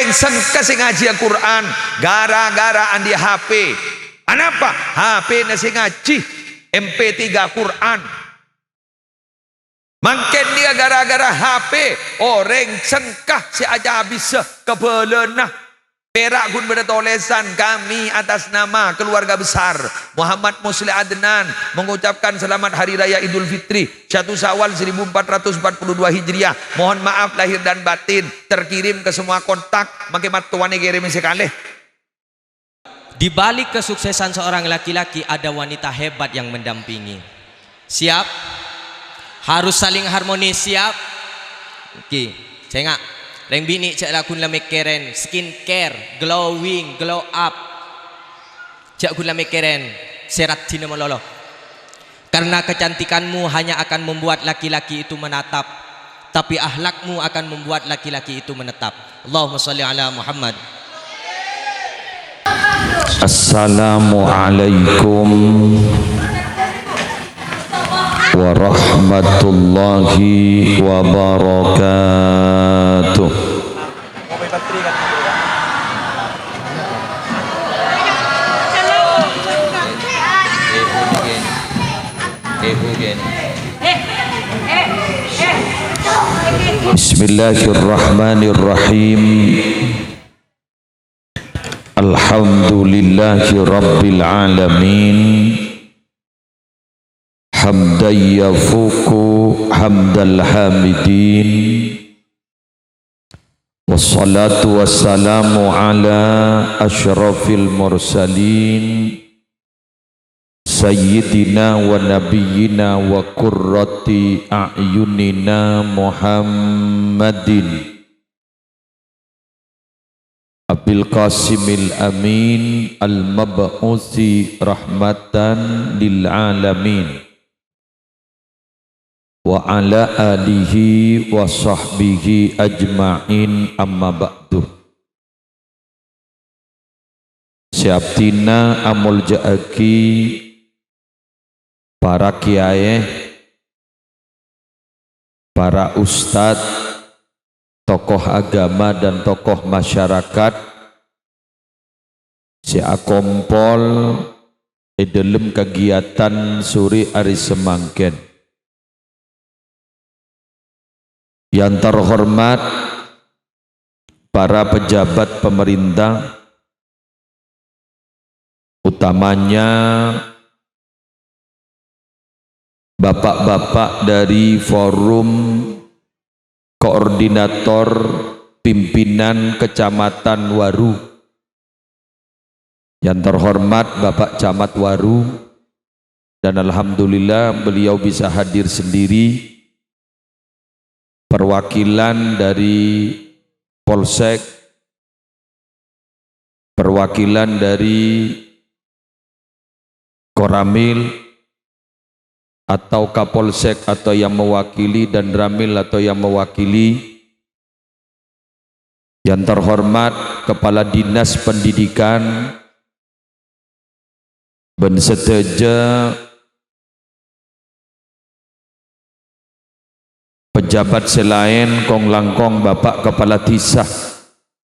orang sengka sing ngaji Al-Quran gara-gara andi HP. Kenapa? HP nasi ngaji MP3 Quran. Makin dia gara-gara HP orang sengkah si aja habis kebelenah. Perak gun bertolesan kami atas nama keluarga besar Muhammad Musli Adnan mengucapkan selamat Hari Raya Idul Fitri 1 Syawal 1442 Hijriah. Mohon maaf lahir dan batin, terkirim ke semua kontak makin matuane kirim sekali. Di balik kesuksesan seorang laki-laki ada wanita hebat yang mendampingi. Siap? Harus saling harmonis, siap? Oke, saya nggak Reng bini cak lakun lame keren, skincare, glowing, glow up. Cak kun lame keren, serat cina melolo. Karena kecantikanmu hanya akan membuat laki-laki itu menatap, tapi ahlakmu akan membuat laki-laki itu menetap. Allahumma sholli ala Muhammad. Assalamualaikum warahmatullahi wabarakatuh. Bismillahirrahmanirrahim. Alhamdulillahi rabbil alamin. Hamdan yafuku hamdal hamidin. Wassalatu wassalamu ala asyrafil mursalin Sayyidina wa nabiyyina wa qurrati a'yunina Muhammadin Abil Qasimil Amin al-mab'uthi rahmatan lil alamin wa ala alihi wa sahbihi ajma'in amma ba'du. Siaptina amul ja'aki para kiai, para ustadz, tokoh agama dan tokoh masyarakat si akompol dalam kegiatan suri ari semangken. Yang terhormat para pejabat pemerintah, utamanya bapak-bapak dari forum koordinator pimpinan Kecamatan Waru, yang terhormat Bapak Camat Waru, dan alhamdulillah beliau bisa hadir sendiri, perwakilan dari Polsek, perwakilan dari Koramil atau Kapolsek atau yang mewakili, dan Ramil atau yang mewakili, yang terhormat Kepala Dinas Pendidikan Benseteja, pejabat selain kong langkong Bapak Kepala Tisah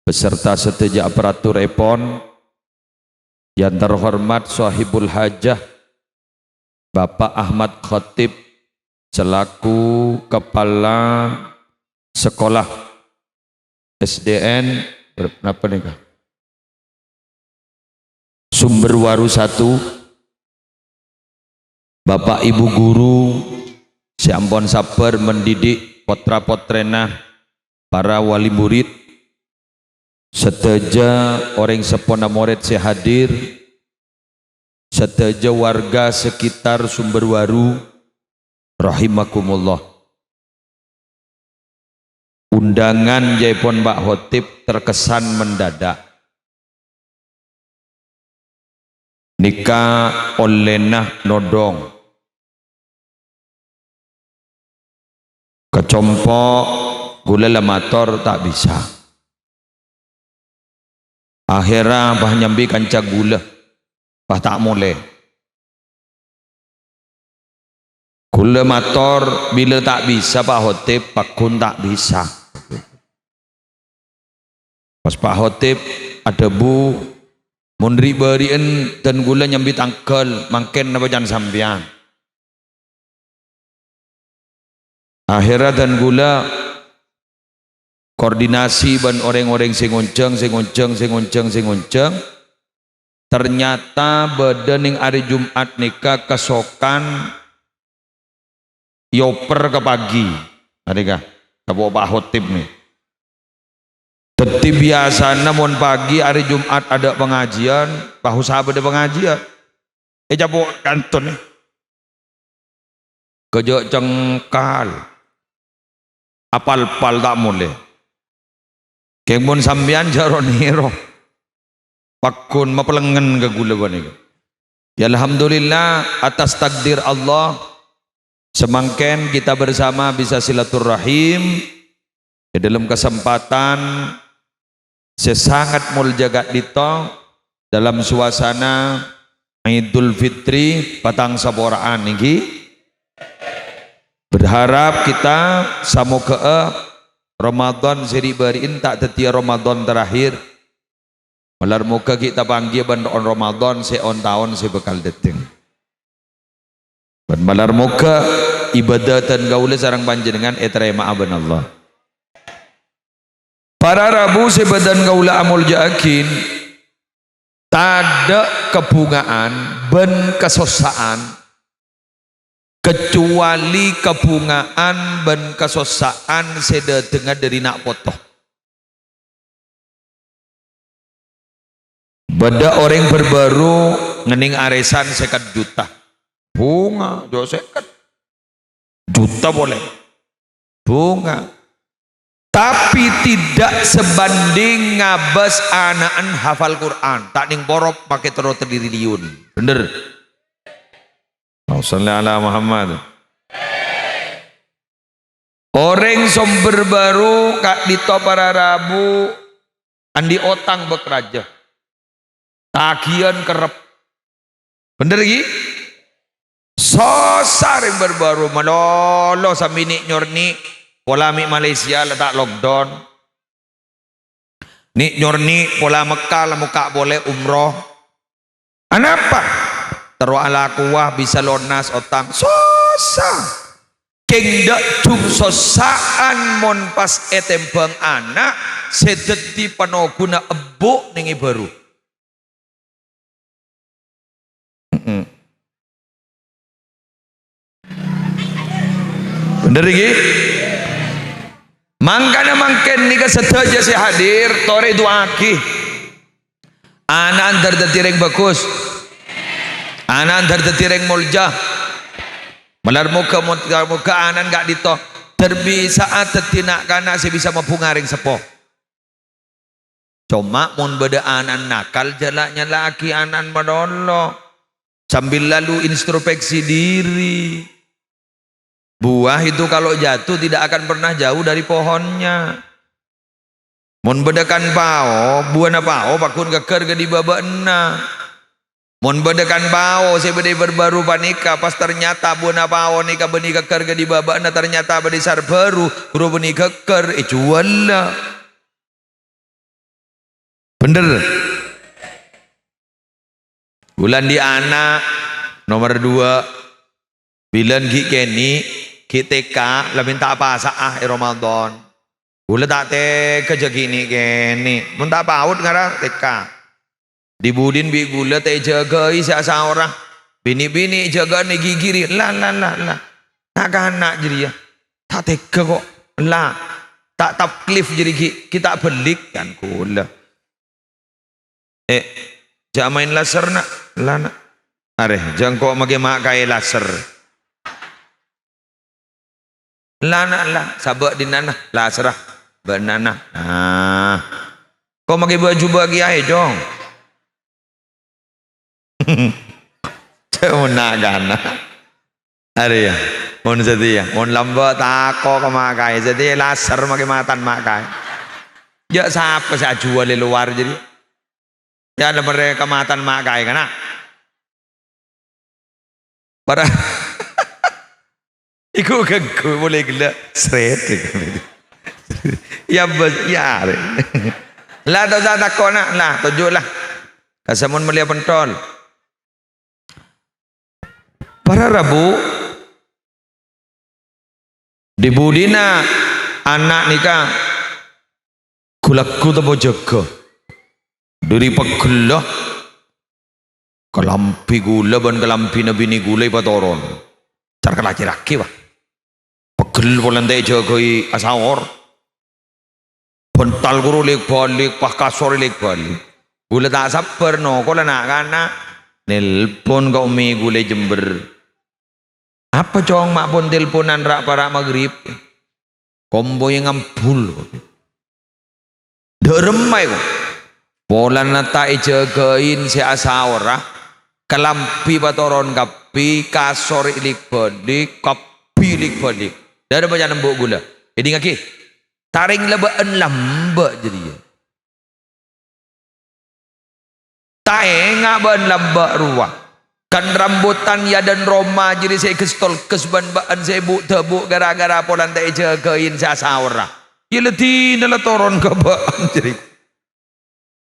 beserta seteja aparatur EPON, yang terhormat Sahibul Hajah Bapak Ahmad Khatib selaku Kepala Sekolah SDN berapa nih Kak? Sumber Waru 1, Bapak Ibu Guru si ampun sabar mendidik potra-potrena para wali murid, seteja orang sepona murid si hadir, seteja warga sekitar Sumber Waru rahimakumullah. Undangan jaipon Mbak Khotib terkesan mendadak. Nikah olenah nodong kecompok gula lemator tak bisa. Akhirnya bah nyambi kanca gula bah tak mulai. Gula motor bila tak bisa Pak Khotib pakun tak bisa. Pas Pak Hotip ada bu mundri barian dan gula nyambi tangkel mangken napa jan sampean. Akhirnya dan gula koordinasi ban orang-orang sing ngonceng ternyata badan yang hari Jumat nikah kesokan yoper ke pagi adikah kamu Pak Hotip nih teti biasa namun pagi hari Jumat ada pengajian bahu sahabat ada pengajian jabo kanton nih kejok cengkal apal-pal tak mulai kemun sambian jaroniro pakun mapelengen ke gula bani. Ya alhamdulillah atas takdir Allah semangken kita bersama bisa silaturahim di dalam kesempatan sesangat muljaga dito dalam suasana Idul Fitri patang saboraan niki. Berharap kita samoga Ramadan seri bariin tak tetia Ramadan terakhir. Malar muka kita panggil ban on Ramadan se on tahun se bekal deteng. Ban malar muka ibadatan gaula sarang panjenengan etrema aban Allah. Para Rabu se badan gaula amul jaakin tada kebungaan ben kesosaan kecuali kebungaan ben kesosaan sedatengan dari nak potoh. Bada orang berbaru ngening aresan 50 juta bunga jo 50 juta boleh bunga tapi tidak sebanding ngabas anaan hafal Quran tak ning borok pakai terus triliun bener Allahumma ala Muhammad. Orang somber baru kak dito para Rabu andi otang bekerja tagihan kerep bener lagi sosar yang berbaru malolo sa minik nyorni polami Malaysia letak lockdown ni nyorni pola Mekah lah muka boleh umroh anapa taruh ala kuah bisa lonas otang sosar kengdak cung sosaan mon pas etembang anak sedeti panoguna ebuk ningi baru. Bener iki mangkana mangken nika sedaja si hadir tore duaki anak antar detireng bagus anak antar detireng mulja malar muka anan gak dito terbi saat tetinak kana si bisa mempungaring sepo cuma mun beda anan nakal jalaknya laki anan madolo sambil lalu introspeksi diri. Buah itu kalau jatuh tidak akan pernah jauh dari pohonnya. Mun bedekan pao, buana pao pakun keker ke di babana. Mun bedekan pao saya bede berbaru panika pas ternyata buana pao nika beni keker ke di babana ternyata bede sar baru guru beni keker jualla. Bener. Bulan di anak nomor 2 bilan gi keni kita lah minta apa saah Ramadan. Gula tak te kerja gini keni. Minta paut ngara teka. Dibudin bi gula te jaga isa orang. Bini-bini jaga ni gigiri. Lah. Nak anak jadi ya. Tak teka kok. Lah. Tak taklif jadi kita belik kan gula. Jangan main laser nak. Lah nak. Are jangan kok mage makai laser. Lah sabak di nanah lah serah banana kau pakai baju bagi aja dong cuma nagana ada ya mon setia mon lambat tako kemakai jadi laser pakai matan makai ya siapa saya jual di luar jadi ya ada mereka matan makai kan para iku kagak boleh gila seret ya bos ya Lah tak usah takut nak. Lah tunjuklah. Kasamun melia pentol. Para Rabu di budina anak nikah kulaku tabo jaga dari pegelah kelampi gula ban kelampi nabi ni gula patoron cara laki-laki bah pegel polan teh jagai asawor bental guru lek balik pak kasor lek balik gula tak sabar no kola nak kana nelpon kau mi gula Jember apa cong mak pun teleponan rak para maghrib kombo yang ngampul deremai kok polan nata ijagain si asawara kelampi patoron kapi kasor ilik balik kapi ilik balik dah ada banyak nembok gula jadi ngaki taring lebaan lambak jadi ya taenga ban lambak ruang kan rambutan ya dan Roma jadi saya kestol kesban baan saya bu tebuk gara-gara polan tak jagain saya sahura ya letih nala toron ke baan jadi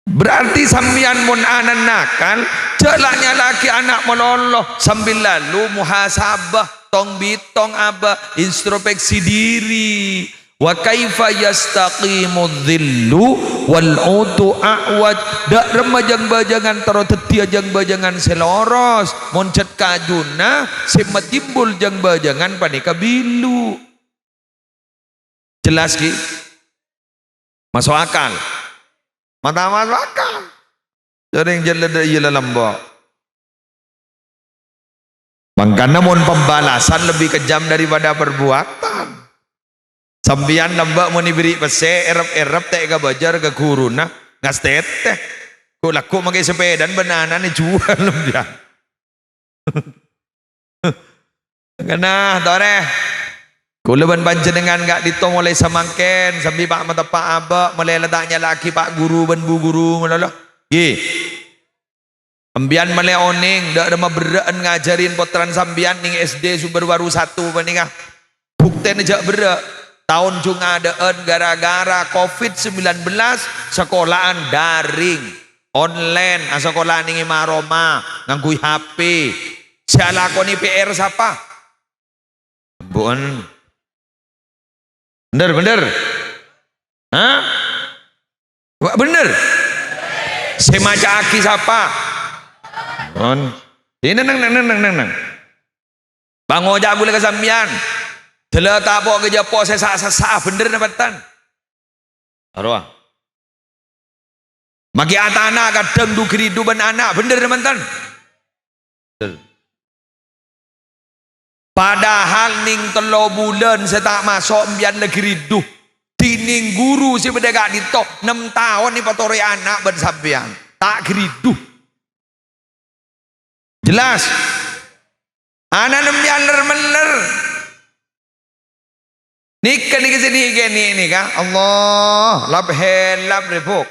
berarti sambian mun anan nakal jelaknya laki anak meloloh sambil lalu muhasabah tong bitong abah introspeksi diri wa kaifa yastaqimu dhillu wal utu a'wad dak remajang bajangan taro tetia jang bajangan seloros moncet kajuna semat timbul jang bajangan panika bilu jelas ki masuk akal mata masuk akal sering jelada iyalah lembok makanya mon pembalasan lebih kejam daripada perbuatan sambian lambak mau diberi pese erap teh ke bajar ke guru nah ngastet teh ku laku pakai sepeda dan banana ni jual lambian kena tore ku leban panjenengan gak ditong oleh samangken sambil pak mata pak abak mulai letaknya laki pak guru ban bu guru meloloh ye ambian mulai oning dak ada beraan ngajarin potran sambian ning SD sumber baru 1 panikah bukten aja berak tahun cung adaan gara-gara COVID-19 sekolahan daring online sekolah ning maroma nganggo HP siapa lakoni PR siapa bun bener hah bener semaca aki siapa bun ini nang Bang Ojak gula kesambian telah tak bawa kerja pos saya sah bener dapatan arwah magi atana kadang du keridu ban anak bener dapatan padahal ning 3 bulan saya tak masuk mbian lagi ridu tining guru si beda gak ditok 6 tahun ni patori anak ban sampean tak keridu jelas anak nembian ler-meler nikah ni kesini ini kah Allah lap helap repok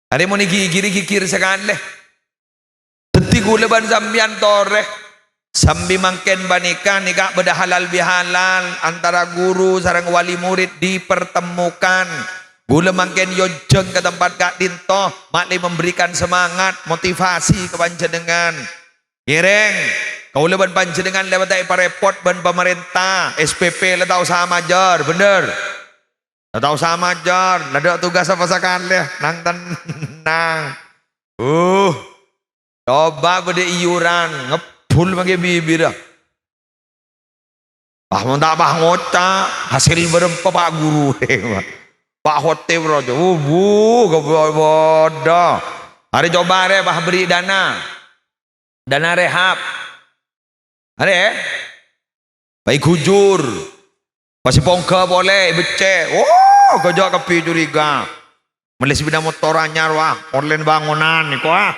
hari mau niki kiri sekali leh teti gula ban sambian toreh sambil mangken banika nikah beda halal bihalal antara guru sarang wali murid dipertemukan gula mangken yojeng ke tempat kak dinto makli memberikan semangat motivasi ke panjenengan kireng kau leban panjenengan lewat dari parepot ban pemerintah SPP le tahu sama jar bener le tahu sama jar ada tugas apa sekali nang tenang coba bede iuran ngepul pakai bibir mau tak bah ngota hasil berempa pak guru pak hotel bro bodoh hari coba re bah beri dana rehab ada baik hujur masih pongka boleh becek kerja kepi curiga Malaysia bina motor anyar wah online bangunan ni wah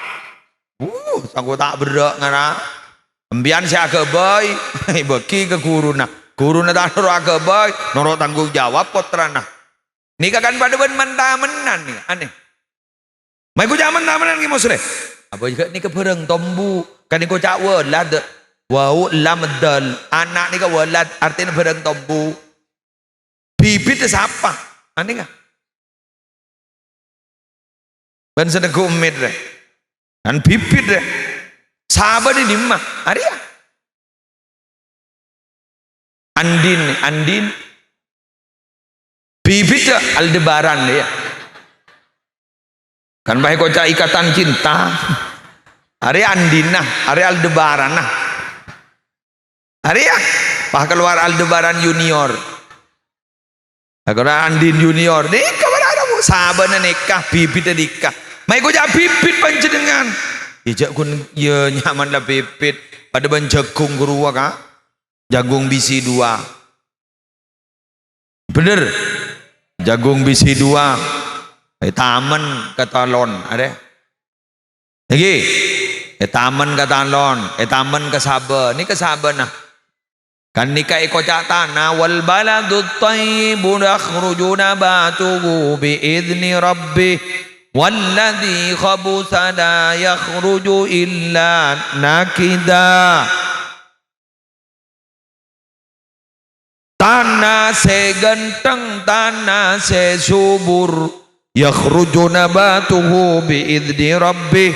sanggup tak berak ngana embian si agak baik bagi ke guru na tak nurut agak baik nurut tanggung jawab potrana ni kan pada ben mentamenan ni aneh mai ku jangan mentamenan ki mosle apa juga ni kepereng tombu kan ni ku cak walad wau lamdal anak ni ka walad artinya bereng tombu bibit siapa aneh enggak ban sedek umit deh dan bibit deh sahabat di dimah Arya Andin bibit Aldebaran dia kan baik kocak ikatan cinta Arya Andinah Arya Aldebaran nah Arya pak keluar Aldebaran junior kalau Andin junior nikah berada sahabatnya nikah bibitnya nikah mai kocak bibit panjenengan ijak kun ya nyaman lah bibit pada ban jagung gerua kak jagung bisi 2 bener jagung bisi 2 taman ketalon ada lagi taman ketalon taman kesaba ini kesaba nah kan nikah kocak tanah wal baladut thayyibun yakhruju nabatuhu bi idzni rabbih walladzi khabutha la yakhruju illa nakida tanah se genteng tanah se subur yakhruju nabatuhu bi idzni rabbih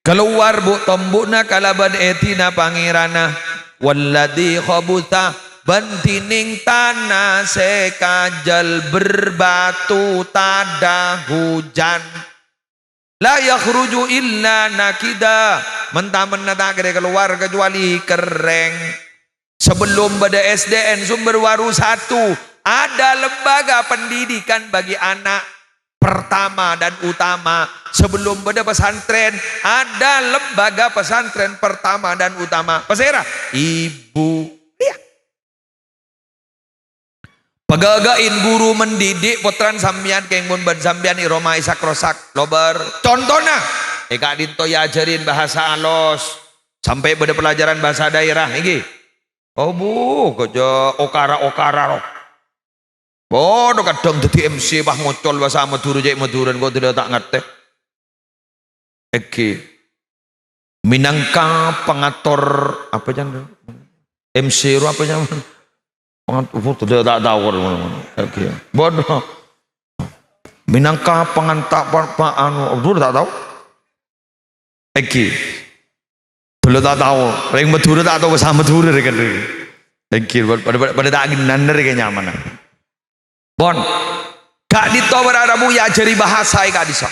keluar bu tombukna kalaban etina pangirana walladzi khabutha bantining tanah se kajal berbatu tada hujan la yakhruju illa nakida mentah-mentah tak keluar kecuali kering. Sebelum pada SDN Sumber Waru 1 ada lembaga pendidikan bagi anak pertama dan utama. Sebelum pada pesantren ada lembaga pesantren pertama dan utama. Pasera ibu lihat pegagain guru mendidik putran sambian kengmun ban sambian iroma isak rosak lobar contohnya Kak Dinto ya ajarin bahasa alos sampai pada pelajaran bahasa daerah ini. Oh bu, kerja okara-okara roh. Bodoh kadang jadi MC bah ngocol bahasa Madura jadi Maduran kau tidak tak ngerti. Oke. Minangka pengatur apa jangan MC ru apa jangan pengatur tidak tak tahu. Oke. Bodoh. Minangka pengantar anu tak tahu. Oke. Dulu tak tahu, ring Madura tak tahu bahasa Madura kan. Tengkir pada tak nandar kayaknya nyaman. Bon, Kak Dito beraramu ya jari bahasa Kak Disa.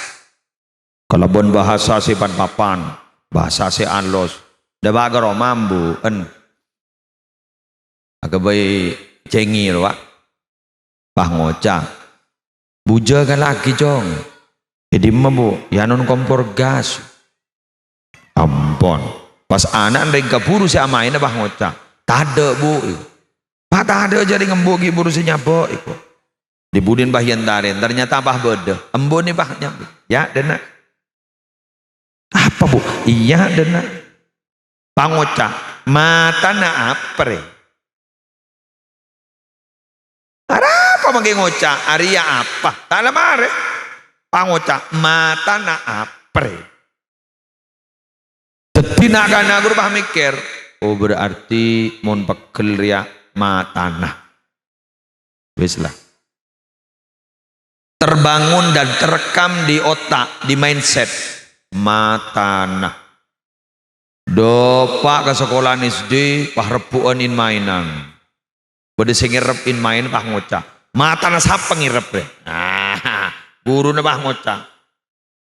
Kalau bon bahasa si papan, bahasa si anlos, dah bagar mambu en. Agak baik cengir wak, bah ngocah. Buja kan lagi jong, jadi mabu, ya non kompor gas. Ampun. Pas anak mereka buru si amain bah ngocak tada bu pak tada jadi ngembuk buru si nyabok iku dibudin bahian taren ternyata bah beda embon nih bah nyabok ya dena apa bu iya dena pak ngocak mata na apre apa mangke ngocak Arya apa tak lemare pak ngocak mata na apre. Tidak karena guru bah mikir, oh berarti mon pegel ria matanah. Weslah. Terbangun dan terekam di otak, di mindset matanah. Dopak ke sekolah SD, pah repuan in mainan. Bade sengirep in main pah ngocak. Matanah siapa ngirep deh. Nah, guru pah ngocak.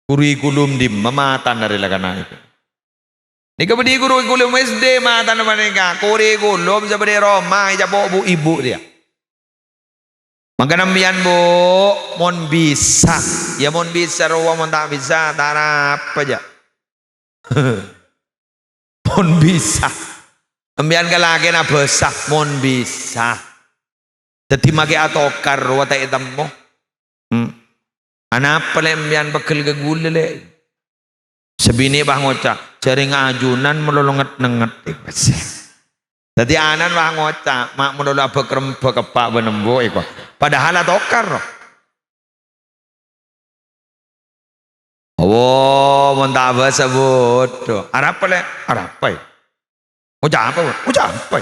Kurikulum di mematan dari lakana itu. Nika bedi guru kurikulum SD mata nama nika kurikulum seperti Roma jabo bu ibu dia. Maka nambian bu mon bisa ya mon bisa rawa mon tak bisa tarap aja. Mon bisa. Nambian kalake na besah mon bisa. Jadi make atokar rawa tak hitam mo. Anak pelembian pegel ke gulele. Sebini bah ngocak jaring ajunan melolonget nenget jadi anan bah ngocak mak melolo bekrem bekepak benembo iko padahal atokar oh mentaba sebut arap le arapai ngocak apa ngocak apa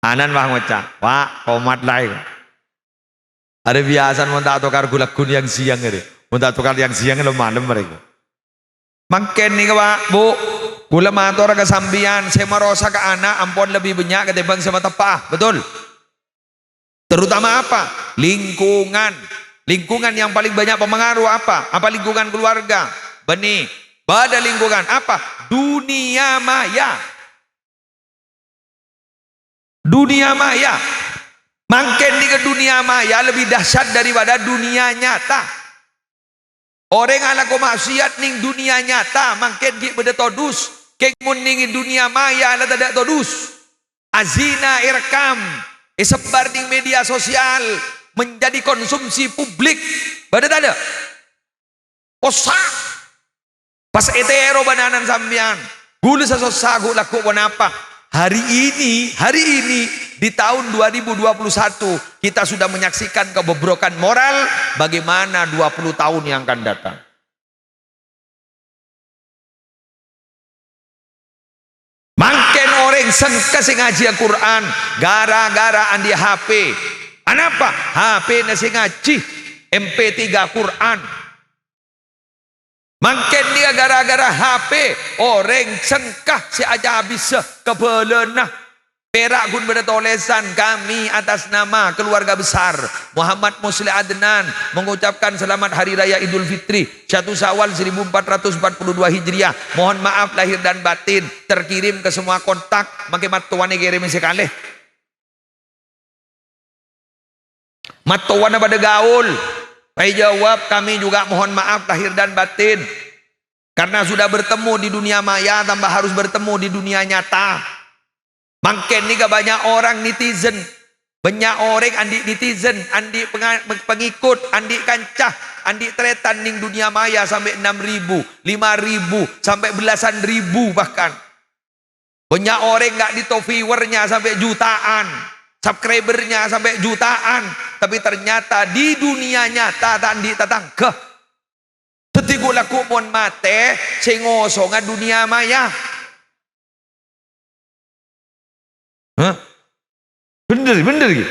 anan bah ngocak wah komat lai ada biasa mentah atokar gulak kun yang siang ini Minta tukar yang siang lo malam mereka. Makin nih Pak, Bu, gula mator ke sambian, saya merosa ke anak, ampun lebih banyak ketimbang sama tepah, betul? Terutama apa? Lingkungan. Lingkungan yang paling banyak pengaruh apa? Apa lingkungan keluarga? Benih. Pada lingkungan apa? Dunia maya. Dunia maya. Makin di ke dunia maya lebih dahsyat daripada dunia nyata. Orang ala ko maksiat ning dunia nyata makin di beda todus. Keng mun ning dunia maya ala tidak todus. Azina irkam. Sebar di media sosial menjadi konsumsi publik. Bada tak ada. Kosa. Pas etero bananan sambian. Gula sesosa gula laku apa? Hari ini di tahun 2021 kita sudah menyaksikan kebobrokan moral bagaimana 20 tahun yang akan datang. Makin orang sengke sing ngaji Al-Quran gara-gara andi HP. Kenapa? HP nasi ngaji MP3 Quran. Makin dia gara-gara HP orang sengkah si aja habis kebelenah perak gun bertolesan kami atas nama keluarga besar Muhammad Musli Adnan mengucapkan selamat hari raya Idul Fitri 1 Syawal 1442 Hijriah. Mohon maaf lahir dan batin, terkirim ke semua kontak makin matuan kirim sekali matuan pada gaul. Saya jawab kami juga mohon maaf lahir dan batin karena sudah bertemu di dunia maya tambah harus bertemu di dunia nyata. Makin ni banyak orang netizen, banyak orang andi netizen, andi pengikut, andi kancah, andi tretan ning dunia maya sampai 6.000, 5.000 sampai belasan ribu bahkan. Banyak orang nggak di top viewernya sampai jutaan, subscribernya sampai jutaan, tapi ternyata di dunia nyata tandi tatang ke tetigu laku mon mate cengosongan dunia maya. Hah? Bener gitu.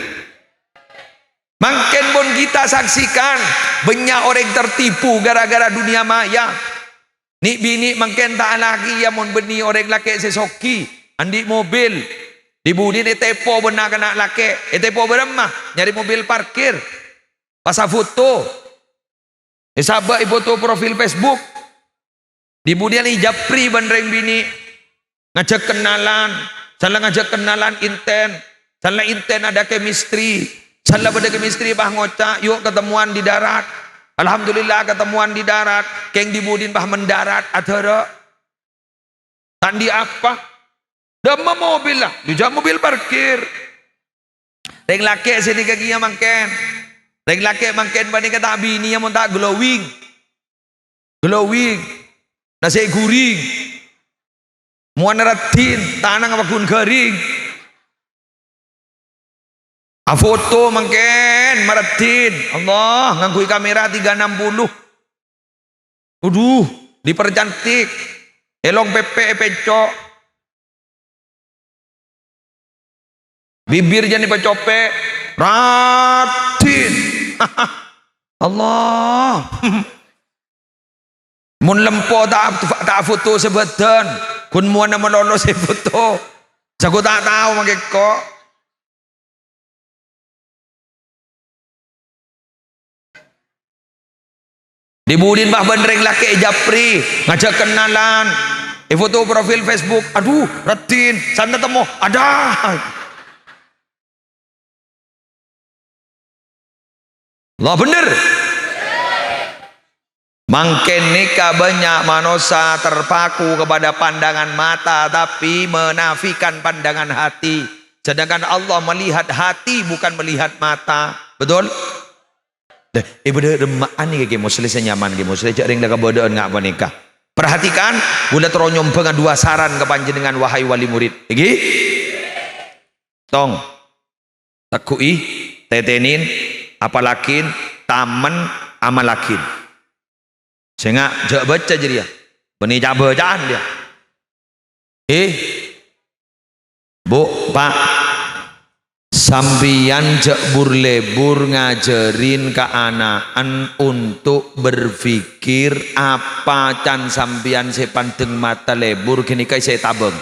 Makin pun kita saksikan banyak orang tertipu gara-gara dunia maya. Ni bini makin tak lagi yang mon beni orang laki sesoki andi mobil dibudi di tepo benar kena laki tepo beremah nyari mobil parkir pasang foto sahabat foto profil Facebook dibudi ni japri bandreng bini ngajak kenalan salah ngajak kenalan inten salah inten ada chemistry salah pada chemistry bah ngocak yuk ketemuan di darat. Alhamdulillah ketemuan di darat keng dibudin bah mendarat adara tandi apa dama mobil lah juga mobil parkir reng laki sini kakinya mangken reng laki mangken bani kata bini yang tak glowing nasi guring muan ratin tanah ngapakun garing foto mangken maratin Allah ngangkui kamera 360 dipercantik elong pepe pecok bibir jadi pecope ratin Allah mun lempo tak foto sebedan kun muan nama lolos foto aku tak tahu makeko. Dibudin bah bandreng laki japri ngajak kenalan foto profil Facebook aduh retin sana temu ada Allah bener mangken nikah banyak manusia terpaku kepada pandangan mata tapi menafikan pandangan hati sedangkan Allah melihat hati bukan melihat mata betul. Beda remaan ni ke muslim senyaman ke muslim cak ring dah kebodaan ngak nikah. Perhatikan gula teronyom pengan dua saran ke panjenengan wahai wali murid. Iki tong takui tetenin apalakin taman amalakin. Sehingga jak baca jadi ya. Beni jaba bacaan dia. Bu, Pak Sampian cek lebur ngajarin ke anaan untuk berpikir apa can sampian sepanteng mata lebur kini kai saya tabeng.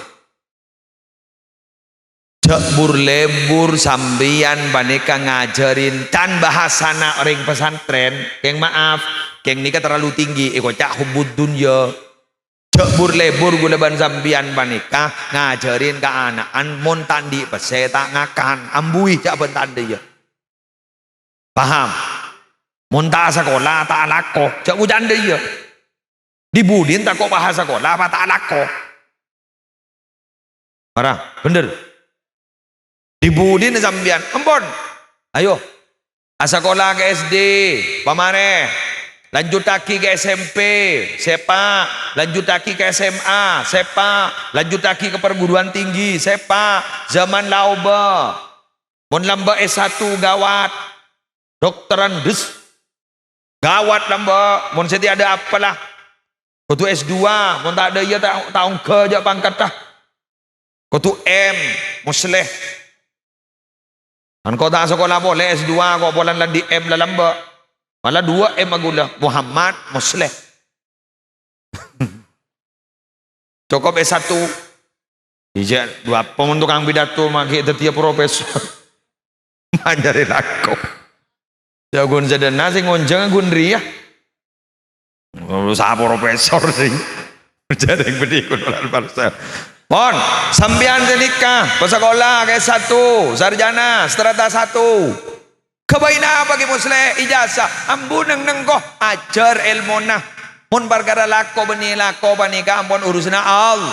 Cek lebur sampian baneka ngajarin can bahasana orang pesantren. Keng maaf, keng nikah terlalu tinggi. Cak hubud dunya. Cek lebur guleban sampian baneka ngajarin ke anaan mon tandi pese tak ngakan ambui cak bentandi ya. Paham? Mon tak sekolah tak lako cak ujan dia ya. Dibudin tak kok bahasa sekolah apa tak lako. Marah, bener. Dibudin sampian, ampun. Ayo, sekolah ke SD, pamare. Lanjut lagi ke SMP, sepak. Lanjut lagi ke SMA, sepak. Lanjut lagi ke perguruan tinggi, sepak. Zaman lauba. Mon lamba S1 gawat. Dokteran des. Gawat lamba. Mon seti ada apalah. Kutu S2, mon tak ada ya tahun kerja pangkat dah. Kutu M, musleh. Kan kau tak sekolah boleh S2, kau boleh di M lah lamba. Malah 2 M agula Muhammad Musleh. Cukup S1. Ijak dua pemuntukang pidato maki setiap profesor. Manjari lako. Jagon sedena sing ngonjeng gunri ya. Sa profesor sing. Jadi bedikun ulah palsu. Mon, sampean nikah, sekolah ke S1, sarjana, strata 1. Kebaina bagi musleh ijazah ambun neng koh ajar ilmunah mun perkara lako beni lako panika ampun urusan Allah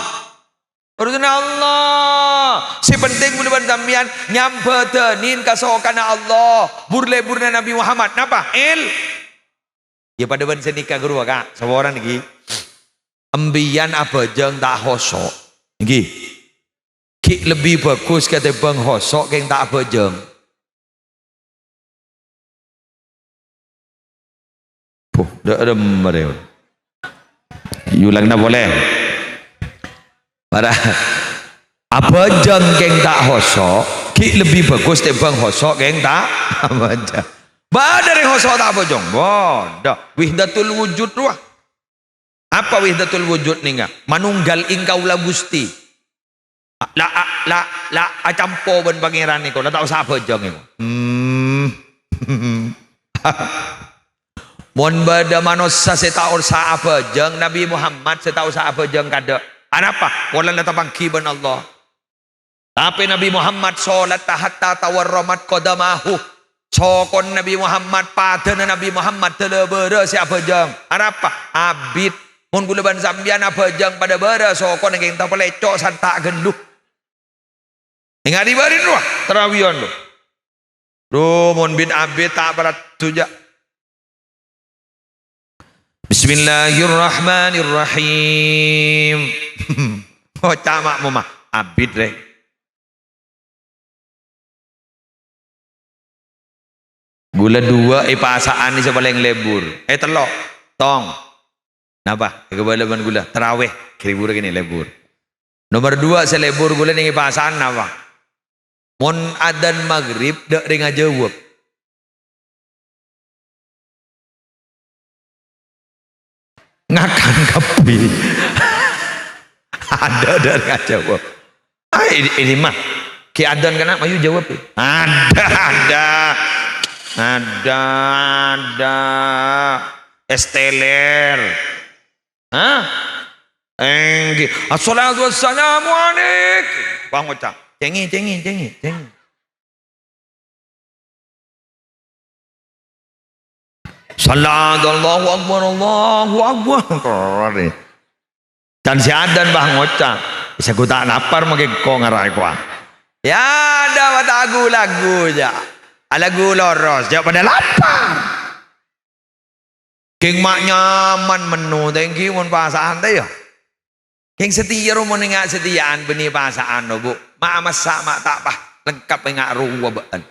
si penting mudah sampean nyampetenin kasokan Allah burle-burna Nabi Muhammad napa ya pada ban senikah guru kak seorang lagi ambian apa jeng tak hosok lagi ki lebih bagus kata bang hosok yang tak apa jeng. Dah ada mereka. Yulang na boleh. Para apa jeng geng tak hosok, ki lebih bagus tebang hosok geng tak apa jeng. Badari hosok tak apa jeng. Bodoh. Wihdatul wujud ruah. Apa wihdatul wujud ni ngah? Manunggal ingkau la gusti. La acampo ben pangeran ni kau. La tak usah apa jeng ni. Mon bada manusia setahu sa apa jeng Nabi Muhammad setahu sa apa jeng kada. Apa? Wala natapang kiban Allah. Tapi Nabi Muhammad solat hatta tawarramat qadamahu. Sokon Nabi Muhammad padana Nabi Muhammad telebere siapa jeng. Apa? Abid. Mon guleban sambian apa jeng pada bere sokon yang kita pelecok santak genduh. Ingat dibarin ruah terawion lu. Mon bin abid tak berat tujak. Bismillahirrahmanirrahim. Oh camak mama abid rek. Gula 2 pasaan ni sepaling lebur. Telok tong. Napa? Kebalaban gula terawih keribur gini lebur. Nomor 2 selebur gula ni pasaan napa? Mon adan maghrib dak ring jawab. Ngakan kapi ada dari jawab ini mah ki adan kena mayu jawab ada esteler assalatu wassalamu alaik bang ucap cengi Sallallahu Allahu Akbar. Dan si adan bah ngocak. Bisa ku tak lapar makin kau ngarai kuah. Ya ada lagu aja. Lagu loros jauh pada lapar. King mak nyaman menu thank you mun pasaan teh ya. King setia rumah ngak setiaan benih pasaan lo bu. Mak masak mak tak pah lengkap ngak ruwa baan.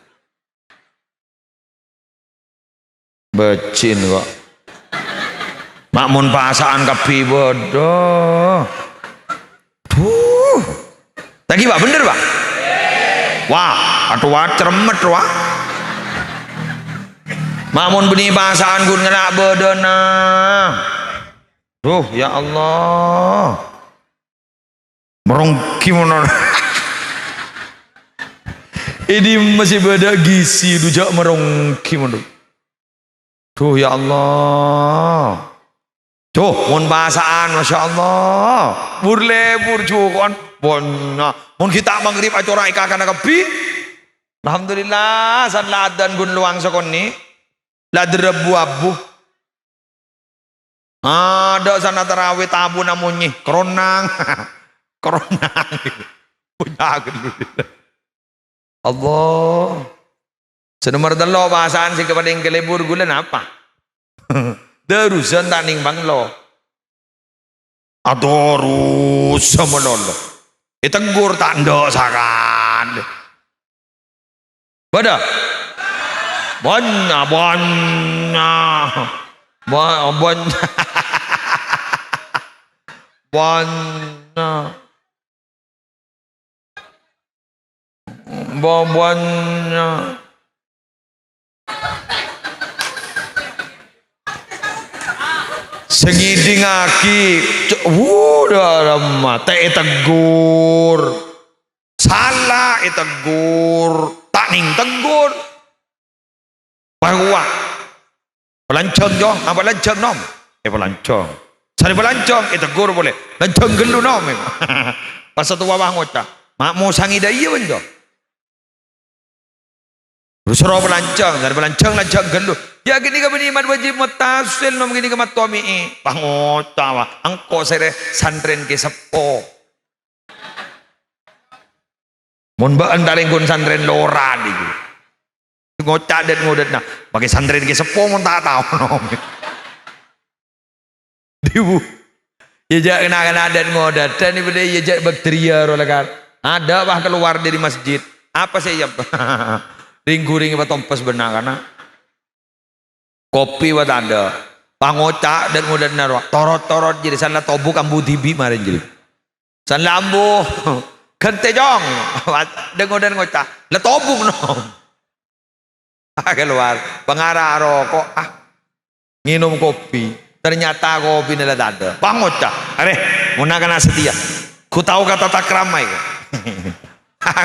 Becin kok. Makmun pasaan kapi bodoh. Lagi pak bener pak? Wah. Atuh ceremet wah. Mamun benih bahasaan gun ngena bedena. Ya Allah. Merongki mana? Ini masih beda gizi dujak merongki mana? Ya Allah. Mun bahasaan Masya Allah. Burlebur cukon. Mun kita maghrib acara ikakan kepi. Alhamdulillah san ladan gun luang sakon ni. Ladrebu abu. Ada sana tarawih tabu namunnya keronang. Keronang. Punya dulu. Allah. Senomor telo bahasaan si kepada yang kelebur gulan apa? Terusan tak nimbang lo. Adorus sama lo. Itenggur tanda sakan. Pada. Banyak. Segiding aki udah teh tegur salah tegur tak ning tegur bahwa pelancong jo apa pelancong nom pelancong sari pelancong tegur boleh pelancong gelu nom pas satu wawah ngocak mak mau sangi daya jo rusro pelancong dari pelancong lancong gelu ya gini ka beniman wajib mutasil nom gini ka matomi pangotawa angko sere santren ke sepo mun baan daring kun santren lora diku ngocak dan ngodet nah pakai santren ke sepo mun tak tahu nom dibu ya jak kena dan ngodet dan ibu ya jak bakteria rolekan ada bah keluar dari masjid apa sih ya ring-guring apa tompes benar karena kopi wat ada pangocak dan mudah naro torot jadi sana tobu kambu tibi marin jadi sana ambu kente jong dengan ngocak le tobu no keluar pengarah rokok minum kopi ternyata kopi nela ada pangocak are munakan setia ku tahu kata takramai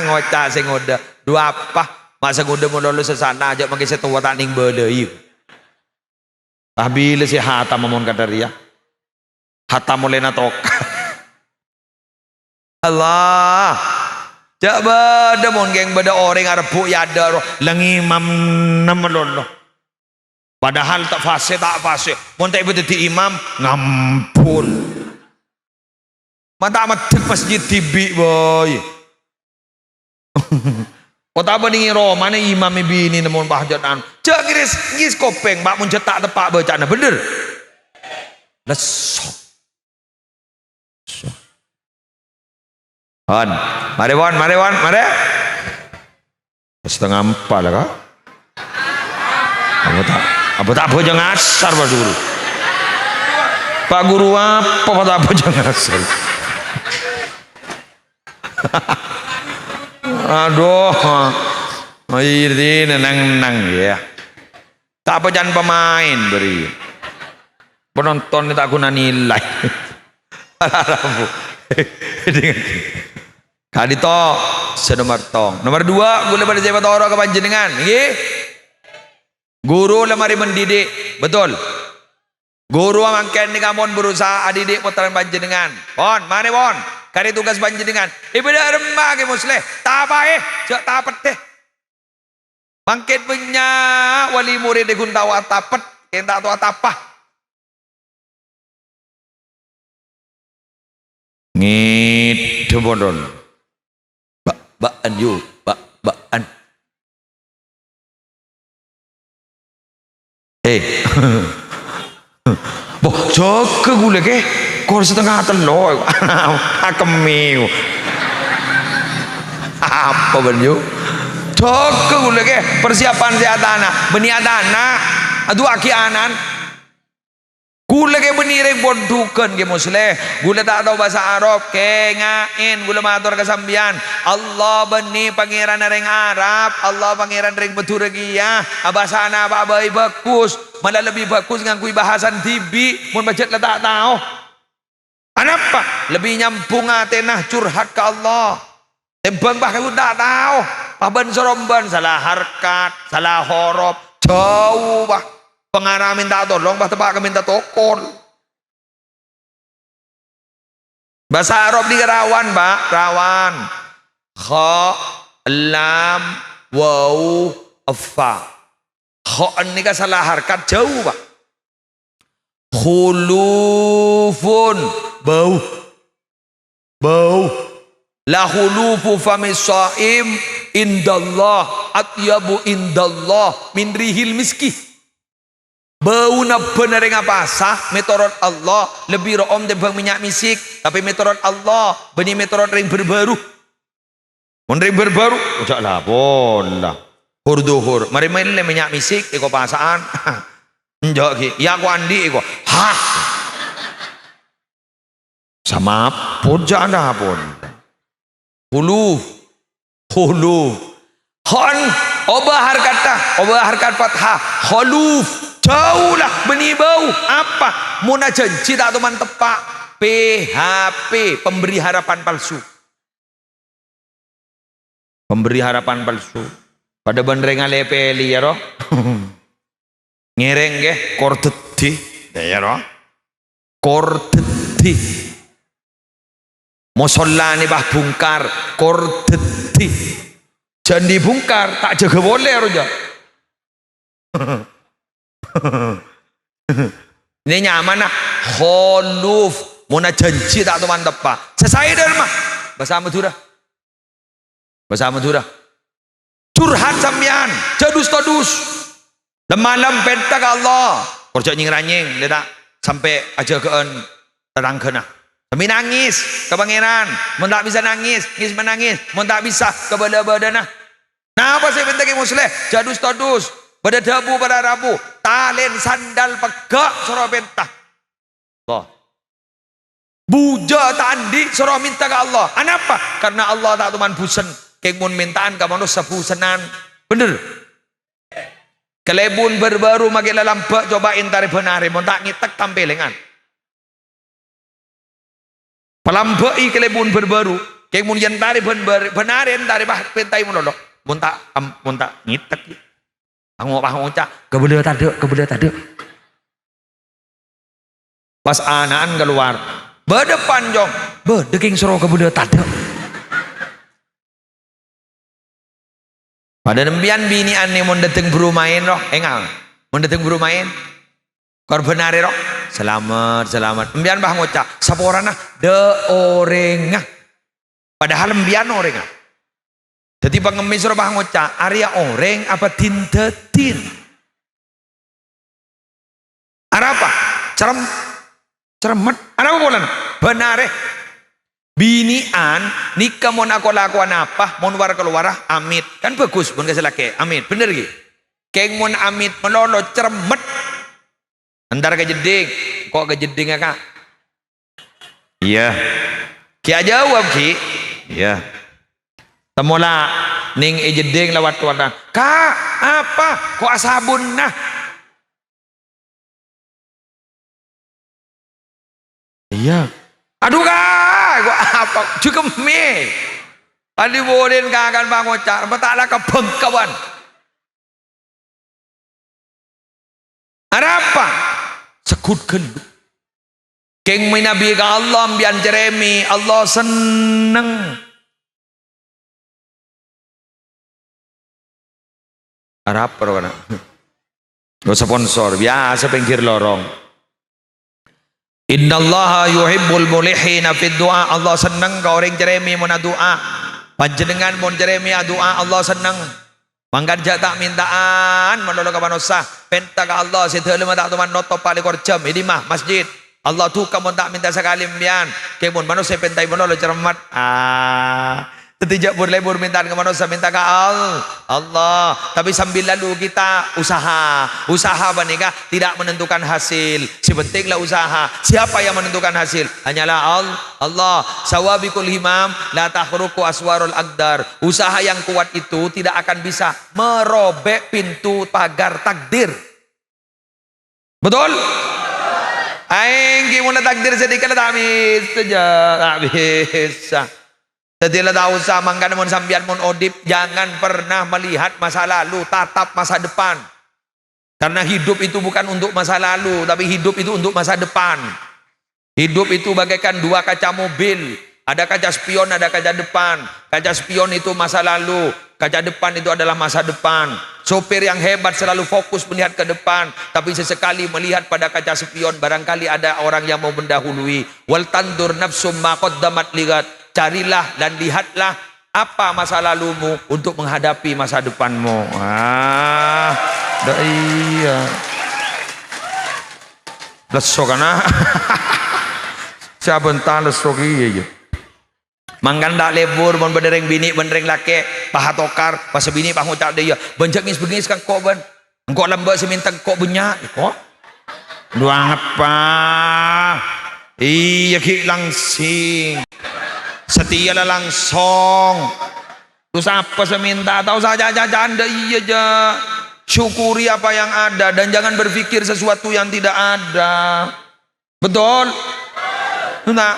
ngocak sing ngoda dua apa masa ngoda mau lulus sesana aja pakai setua tak ning bede bila si hatam mamon kadaria hatam mulena tok Allah jak beda mon geng beda orang arep ya ada lengi imam nemelolo padahal tak fase mon tak beda di imam ngampun mata amat masjid tibi boy kota beningi Roma nih imam bini namun bahjatan cak gis kopeng bak mun cetak tepak bacana bener lesok mari setengah 4 lah kak apa tak bojang asar pak guru pak guru apa tak bojang asar aduh ini nang ya tak apa jangan pemain beri penonton tak guna nilai kali to senomor tong nomor 2 gula pada jabat orang ke panjenengan guru lemari mendidik betul guru mangken ni kamon berusaha adidik putaran panjenengan mari kari tugas panjenengan ibadah remah ke musleh tak apa jak tapet deh bangkit punya wali murid de gun tawa tapet yang tak tahu apa ngit debodon baan yu baan boh jok gule ke kor setengah telo akemiu apa benyu jok gule ke persiapan si adana beni adana adu aki anan Gula ke benireng bondukan ke musleh. Gula tak tahu bahasa Arab ke ngain. Gula matur kesambian. Allah beni pangeran ring Arab. Allah pangeran ring Beturgia. Bahasa anak apa bagus. Malah lebih bagus ngangkui bahasan tibi. Mun bajet lah tak tahu. Kenapa? Lebih nyampung atenah curhat ke Allah. Tembang bahkan tak tahu. Paban soromban salah harkat, salah horob, jauh bah. Pengarah minta tolong, bah tebak minta tokol. Bahasa Arab di rawan, Pak, rawan. Kha, lam, waw, fa. Kha ini kan salah harkat jauh, Pak. Khulufun, bau, bau. La khulufu famis saim indallah atyabu indallah min rihil miski. Bau na bener yang apa sah meteorot Allah lebih room dibanding minyak misik tapi meteorot Allah benih meteorot ring berbaru ring berbaru ujak lah bola hur duhur mari main le minyak misik iko pasaan njok ki ya aku andi iko ha sama pun jana pun hulu hon obah harkat fathah khuluf jauhlah benih bau apa muna janji tak teman tepak PHP pemberi harapan palsu pada bandreng alepeli ya roh ngereng ke kordeti ya roh kordeti mosolani bah bungkar kordeti jandi bungkar tak jaga boleh roja ini nyaman nah khuluf muna janji tak teman tepak selesai derma bahasa Madura curhat sampean jadus lemah pentak Allah kerja nying-ranying dia tak sampai aja keun terang kena sampai nangis ke pangeran mun tak bisa nangis menangis mun tak bisa ke bada-badana nah apa saya pentak musleh jadus pada debu pada rabu talen sandal pegak soro bentah Allah buja tandi soro minta ke Allah kenapa? Karena Allah tak tuman busen kengmun mintaan ke manusia busenan bener kelebun berbaru makin lampak cobain tarif benari mau tak ngitek tampelengan pelambai kelebun berbaru kengmun yang tarif benari tarif pentai menolok mau tak ngitek Pangok cak kebelah tade pas anaan keluar berdepan jong berdeking suruh kebelah tade pada nembian binian nih mau dateng berumain roh engal mau dateng berumain korban hari roh selamat nembian bah ngocak saporana de orengah padahal nembian orengah jadi pengemis robah ngocak area orang apa tintetin apa ceremet apa bolan benar binian nikah mon aku lakukan apa mon war keluar amit kan bagus mon kasih laki amit bener gitu keng mon amit melolo ceremet antar ke jeding kok ke jeding kak iya ki aja jawab ki iya temula ning ejedeng lawat tuana kak apa kok asabun nah iya aduh kak kok apa juga me tadi boden kakan bangocar betaklah kebengkawan ada apa sekut gendut keng nabi ke Allah bian jeremi Allah seneng Arab perwana gak sponsor biasa pinggir lorong innallaha yuhibbul mulihina fid du'a Allah seneng ka orang jeremi mun doa panjenengan mun jeremi doa Allah seneng mangkan tak mintaan menolong ka manusia penta ka Allah sedele tak tuman noto pali korjam ini mah masjid Allah tu kamu tak minta sekali mbian kemun manusia pentai menolong cermat Tidak boleh minta ke manusia, minta ke Allah. Tapi sambil lalu kita usaha apa nih kah? Tidak menentukan hasil. Si pentinglah usaha. Siapa yang menentukan hasil? Hanyalah Allah. Sawabikul himam la tahruku aswarul aqdar. Usaha yang kuat itu tidak akan bisa merobek pintu pagar takdir. Betul? Aing gimana takdir sedikit tak bisa. Setiap tahu sama kan mon sambian mon odip, jangan pernah melihat masa lalu, tatap masa depan. Karena hidup itu bukan untuk masa lalu, tapi hidup itu untuk masa depan. Hidup itu bagaikan dua kaca mobil, ada kaca spion, ada kaca depan. Kaca spion itu masa lalu, kaca depan itu adalah masa depan. Sopir yang hebat selalu fokus melihat ke depan, tapi sesekali melihat pada kaca spion, barangkali ada orang yang mau mendahului. Wal tandur nafsum ma qaddamat ligat. Carilah dan lihatlah apa masa lalumu untuk menghadapi masa depanmu. Iya. Lesok kana. Siapa entah lesok iya. Mangkan dak lebur mon bendereng bini bendereng laki pahatokar pas bini pah ngucap dia benjak ngis bengis kan kok ban. Engkau lembak semintang kok benyak kok. Dua apa? Iya ki langsing. Setialah langsung. Terus apa seminta? Tahu saja janda iya aja. Syukuri apa yang ada dan jangan berpikir sesuatu yang tidak ada. Betul? Nah,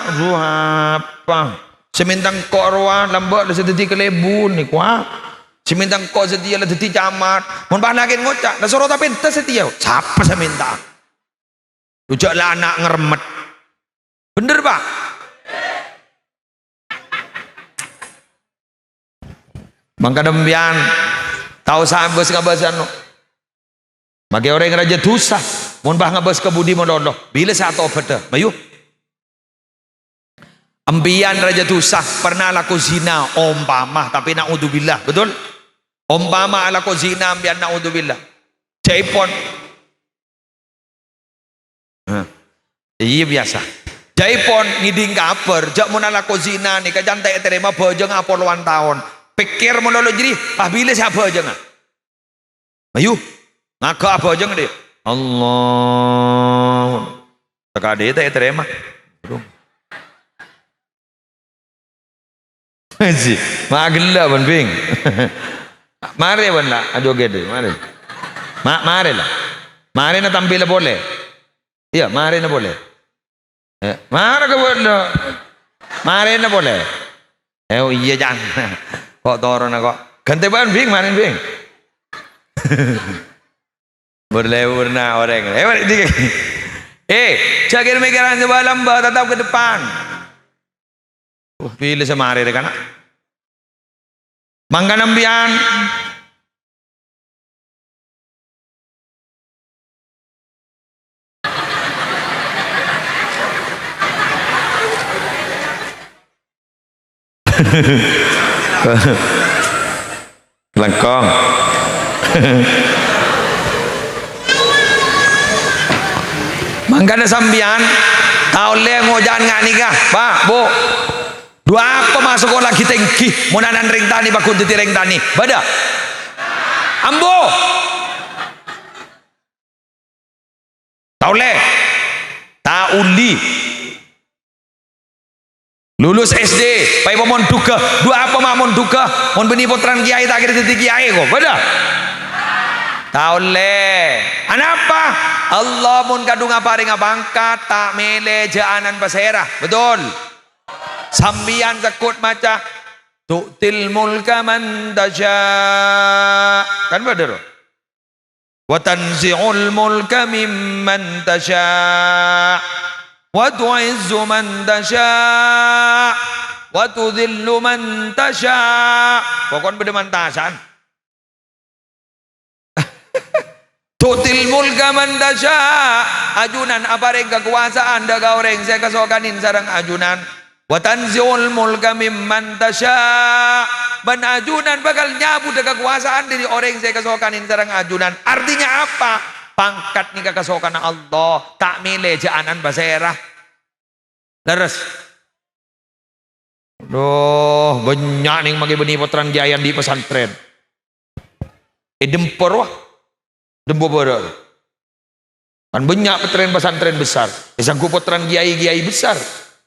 apa? Semintang kok roa lambak lah sedeti kelebun ni kuah. Semintang kok setia lah sedeti camat. Mon banakin ngocak. Lah sorot tapi ente setia. Siapa seminta? Ujak lah anak ngeremet. Bener pak? Mangka dembian tahu sambes ngabasan no. Bagi orang yang raja dosa, mun bah ngabas ke budi modono. Bila satu beda, mayu. Ambian raja dosa pernah laku zina, umpama tapi naudzubillah, betul? Umpama laku zina ambian naudzubillah. Jaipon. Iya biasa. Jaipon ngiding kabar, jak mun laku zina nih kajan tak terima bojong apa luan tahun. Pikir menolak jadi bila siapa aja nggak ayo ngaku apa aja nggak dia Allah sekali tak terima sih magla banping mari ban lah ajo gede mari mari lah mari na tampil boleh iya mari na boleh mari ke boleh mari na boleh oh iya jangan kok toro na kok ganti ban bing manin bing berlewur na orang cakir mikiran coba lamba tetap ke depan pilih sama hari kan mangga nambian lengkong mangkana sambian tahu le ngojan ngak nikah pak bu dua apa masuk sekolah kita tinggi munanan ring tani bakun titi ring tani bada ambo tahu le tauli lulus SD pai pomon duka dua apa mamon duka mon beni potran kiai tak kira titik kiai kok beda tahu le anapa Allah mun kadung ngaparing ngabangkat tak mele jaanan pasera betul sambian sekut maca tu'til mulka man tasya kan bener wa tanzi'ul mulka mimman tasya wa tu'izzu man tasya wa tudhillu man tasya pokon beda mantasan tutil mulka man tasya ajunan apareng kekuasaan daga orang saya kasokanin sarang ajunan wa tanzi'ul mulka mimman tasya ban ajunan bakal nyabut daga kekuasaan dari orang saya kasokanin sarang ajunan artinya apa pangkat ni kakasokan Allah tak milih jaanan basera leres Duh, banyak nih magi benih potran giayan di pesantren. Dempor wah. Dembo boro. Kan banyak pesantren besar. Sangku potran giai besar.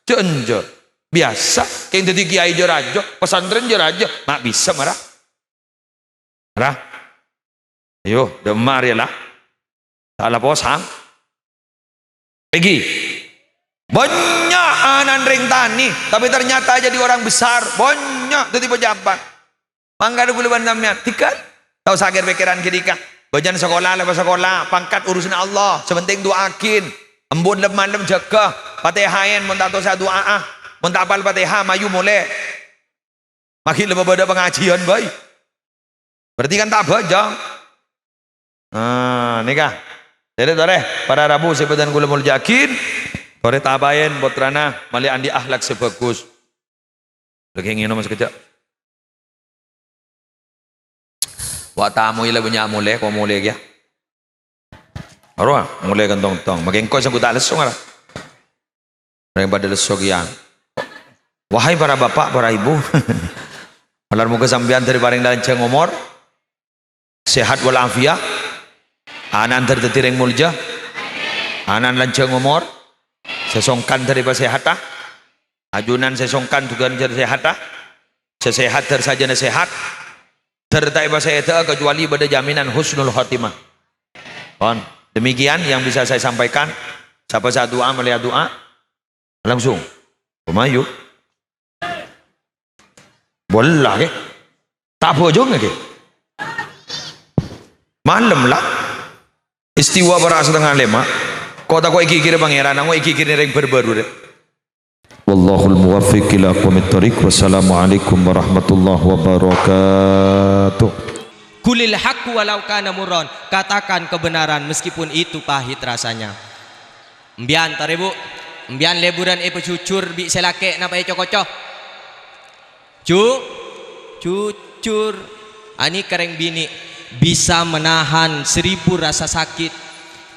Cenjo. Biasa. Kayak jadi giai jerajo, pesantren jerajo. Mak bisa marah. Marah. Ayo, demar ya lah. Salah posang. Pergi. Banyak anak ring tani, tapi ternyata jadi orang besar. Banyak jadi pejabat. Mangga ada buluan namanya. Tikan. Tahu sakit pikiran kita. Bajan sekolah, lepas sekolah, pangkat urusan Allah. Sepenting doakin. Embun lem jaga. Patihain, mun tak tahu saya doa. Mun tak apal Fatihah, mayu mulai. Makin lebih pada pengajian baik. Berarti kan tak bajang. Nikah. Jadi tore para Rabu sepedan gula mul yakin. Tore tabayen putrana mali andi akhlak sebagus. Lagi ngino mas kecak. Wa tamu ila punya mulai ko mulai ya. Arwah mulai kantong tong. Makin kau sang kuta lesong ara. Yang pada lesong yang. Wahai para bapak, para ibu. Alar muka sambian dari bareng lanceng umur. Sehat walafiat. Anan terdetireng mulja. Anan lanceng umur. Sesongkan dari pasehata. Ajunan sesongkan tugan dari sehata. Sesehat tersajana sehat. Tertai pasehata kecuali pada jaminan husnul khotimah. On. Demikian yang bisa saya sampaikan. Siapa saya doa melihat doa. Langsung. Pemayu. Boleh ke? Tak apa juga ke? Malam lah. Istiwa para setengah lima. Kota kau ikikir pangeran, aku ikikir yang berbaru deh. Wallahul muwaffiq ila aqwamit thariq. Wassalamualaikum warahmatullahi wabarakatuh. Kulil haqqu walau kana murran. Katakan kebenaran meskipun itu pahit rasanya. Mbian tare bu. Mbian leburan pecucur bi selake napa cokocok. Cucur. Ani kereng bini bisa menahan 1000 rasa sakit,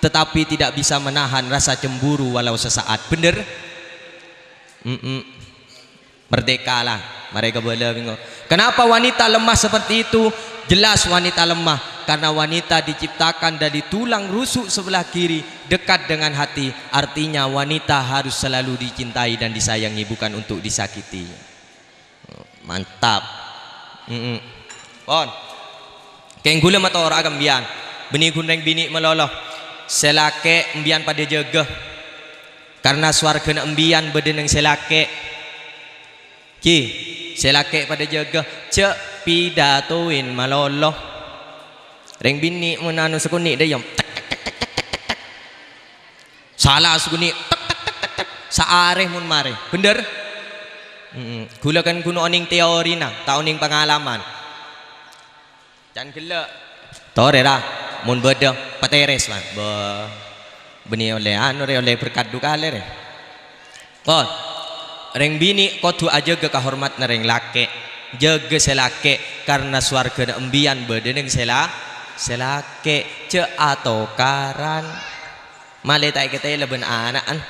tetapi tidak bisa menahan rasa cemburu walau sesaat. Bener? Merdeka lah mereka boleh bingung. Kenapa wanita lemah seperti itu? Jelas wanita lemah karena wanita diciptakan dari tulang rusuk sebelah kiri dekat dengan hati. Artinya wanita harus selalu dicintai dan disayangi, bukan untuk disakiti. Mantap. Pon keng gula mata orang agam bian benih guneng bini meloloh selake embian pada jaga karena swarga embian bedeneng selake ki selake pada jaga cek pidatoin meloloh reng bini menanu sekunik dia yang salah sekunik saareh mun mare bener. Gula kan kuno oning teori na, tak oning pengalaman. Jangan gila. Tore lah, mun beda pateres lah. Beni oleh anu oleh berkat duka le. Oh, reng bini kotu aja ke kahormat na reng lake. Jaga selake karena swarga embian bedeneng selake ce atau karan. Male tak kita leben anaan.